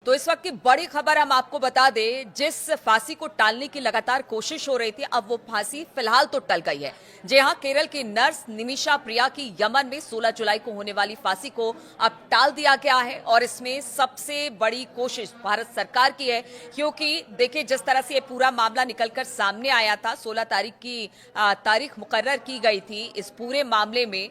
तो इस वक्त की बड़ी खबर हम आपको बता दें, जिस फांसी को टालने की लगातार कोशिश हो रही थी, अब वो फांसी फिलहाल तो टल गई है। जी हां, केरल की नर्स निमिषा प्रिया की यमन में 16 जुलाई को होने वाली फांसी को अब टाल दिया गया है और इसमें सबसे बड़ी कोशिश भारत सरकार की है। क्योंकि देखिए, जिस तरह से ये पूरा मामला निकलकर सामने आया था, 16 तारीख की तारीख मुकर्रर की गई थी इस पूरे मामले में,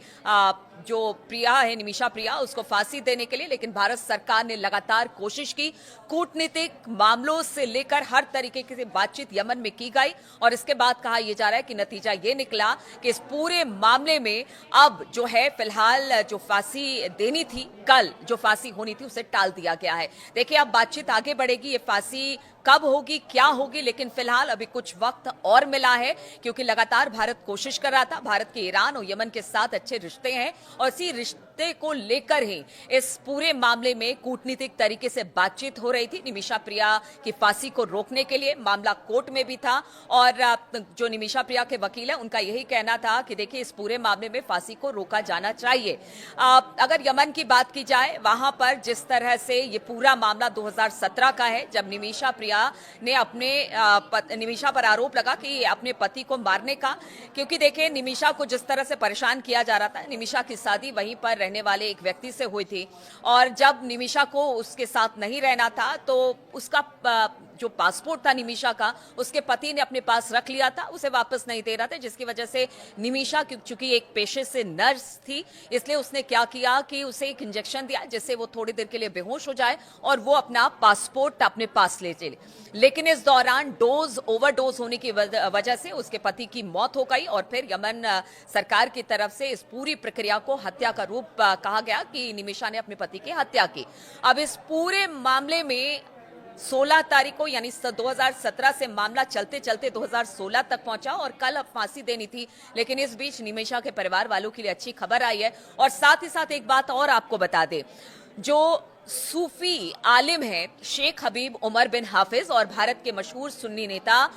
जो प्रिया है, निमिषा प्रिया, उसको फांसी देने के लिए, लेकिन भारत सरकार ने लगातार कोशिश की। कूटनीतिक मामलों से लेकर हर तरीके की बातचीत यमन में की गई और इसके बाद कहा यह जा रहा है कि नतीजा ये निकला कि इस पूरे मामले में अब जो है फिलहाल जो फांसी देनी थी, कल जो फांसी होनी थी, उसे टाल दिया गया है। देखिए, अब बातचीत आगे बढ़ेगी, ये फांसी कब होगी, क्या होगी, लेकिन फिलहाल अभी कुछ वक्त और मिला है क्योंकि लगातार भारत कोशिश कर रहा था। भारत के ईरान और यमन के साथ अच्छे रिश्ते हैं और इसी रिश्ते को लेकर ही इस पूरे मामले में कूटनीतिक तरीके से बातचीत हो रही थी। निमिषा प्रिया की फांसी को रोकने के लिए मामला कोर्ट में भी था और जो निमिषा प्रिया के वकील हैं, उनका यही कहना था कि देखिए, इस पूरे मामले में फांसी को रोका जाना चाहिए। अगर यमन की बात की जाए, वहां पर जिस तरह से ये पूरा मामला 2017 का है, जब निमिषा प्रिया ने निमिषा पर आरोप लगा कि अपने पति को मारने का, क्योंकि देखिए, निमिषा को जिस तरह से परेशान किया जा रहा था, निमिषा की शादी वहीं पर रहने वाले एक व्यक्ति से हुई थी और जब निमिषा को उसके साथ नहीं रहना था तो उसका जो पासपोर्ट था निमिषा का, उसके पति ने अपने पास रख लिया था, उसे वापस नहीं दे रहा था, जिसकी वजह से निमिषा, चूंकि एक पेशे से नर्स थी, इसलिए उसने क्या किया कि उसे एक इंजेक्शन दिया जिससे वो थोड़ी देर के लिए बेहोश हो जाए और वो अपना पासपोर्ट अपने पास ले चले। लेकिन इस दौरान ओवरडोज होने की वजह से उसके पति की मौत हो गई और फिर यमन सरकार की तरफ से इस पूरी प्रक्रिया को हत्या का रूप कहा गया कि निमिषा ने अपने पति की हत्या की। अब इस पूरे मामले में 16 तारीख को, यानी 2017 से मामला चलते चलते 2016 तक पहुंचा और कल अब फांसी देनी थी। लेकिन इस बीच निमिषा के परिवार वालों के लिए अच्छी खबर आई है और साथ ही साथ एक बात और आपको बता दें, जो सूफी आलिम है शेख हबीब उमर बिन हाफिज और भारत के मशहूर सुन्नी नेता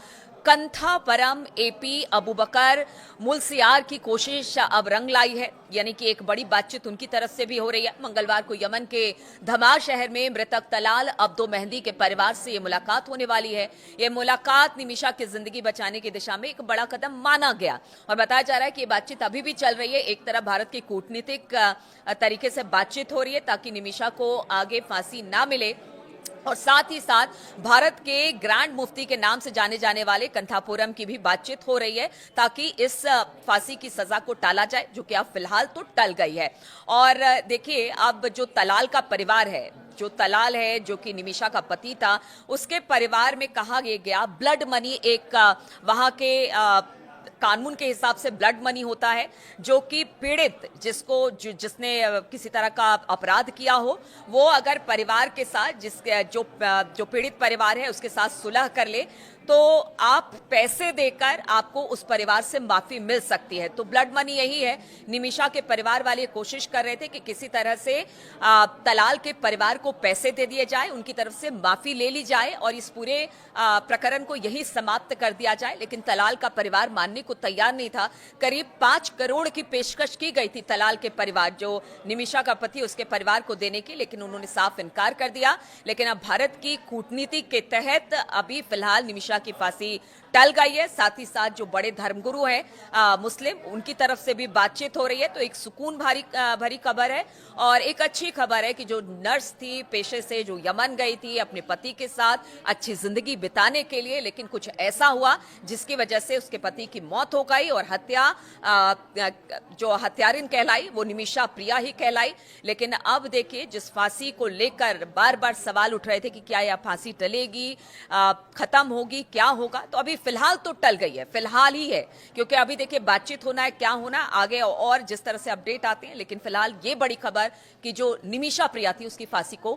कंथापरम एपी अबू बकर मुलसियार की कोशिश अब रंग लाई है, यानी कि एक बड़ी बातचीत उनकी तरफ से भी हो रही है। मंगलवार को यमन के धमार शहर में मृतक तलाल अब्दो मेहंदी के परिवार से ये मुलाकात होने वाली है। ये मुलाकात निमिषा की जिंदगी बचाने की दिशा में एक बड़ा कदम माना गया और बताया जा रहा है कि ये बातचीत अभी भी चल रही है। एक तरफ भारत की कूटनीतिक तरीके से बातचीत हो रही है ताकि निमिषा को आगे फांसी ना मिले और साथ ही साथ भारत के ग्रैंड मुफ्ती के नाम से जाने जाने वाले कंथापुरम की भी बातचीत हो रही है ताकि इस फांसी की सजा को टाला जाए, जो कि अब फिलहाल तो टल गई है। और देखिए, अब जो तलाल का परिवार है, जो तलाल है, जो कि निमिषा का पति था, उसके परिवार में कहा गया ब्लड मनी, एक वहां के कानून के हिसाब से ब्लड मनी होता है, जो कि पीड़ित जिसने किसी तरह का अपराध किया हो, वो अगर परिवार के साथ जो पीड़ित परिवार है उसके साथ सुलह कर ले तो आप पैसे देकर आपको उस परिवार से माफी मिल सकती है। तो ब्लड मनी यही है। निमिषा के परिवार वाले कोशिश कर रहे थे कि किसी तरह से तलाल के परिवार को पैसे दे दिए जाए, उनकी तरफ से माफी ले ली जाए और इस पूरे प्रकरण को यही समाप्त कर दिया जाए, लेकिन तलाल का परिवार मानने को तैयार नहीं था। करीब 5 करोड़ की पेशकश की गई थी तलाल के परिवार, जो निमिषा का पति, उसके परिवार को देने की, लेकिन उन्होंने साफ इनकार कर दिया। लेकिन अब भारत की कूटनीति के तहत अभी फिलहाल निमिषा की फांसी टल गई है। साथ ही साथ जो बड़े धर्मगुरु हैं मुस्लिम, उनकी तरफ से भी बातचीत हो रही है। तो एक सुकून भरी खबर है और एक अच्छी खबर है कि जो नर्स थी पेशे से, जो यमन गई थी अपने पति के साथ अच्छी जिंदगी बिताने के लिए, लेकिन कुछ ऐसा हुआ जिसकी वजह से उसके पति की मौत हो गई और हत्या जो हत्यारिन कहलाई वो निमिषा प्रिया ही कहलाई। लेकिन अब देखिए, जिस फांसी को लेकर बार बार सवाल उठ रहे थे कि क्या यह फांसी टलेगी, खत्म होगी, क्या होगा, तो अभी फिलहाल तो टल गई है, फिलहाल ही है, क्योंकि अभी देखिए बातचीत होना है, क्या होना आगे और जिस तरह से अपडेट आते हैं। लेकिन फिलहाल ये बड़ी खबर कि जो निमिषा प्रिया थी उसकी फांसी को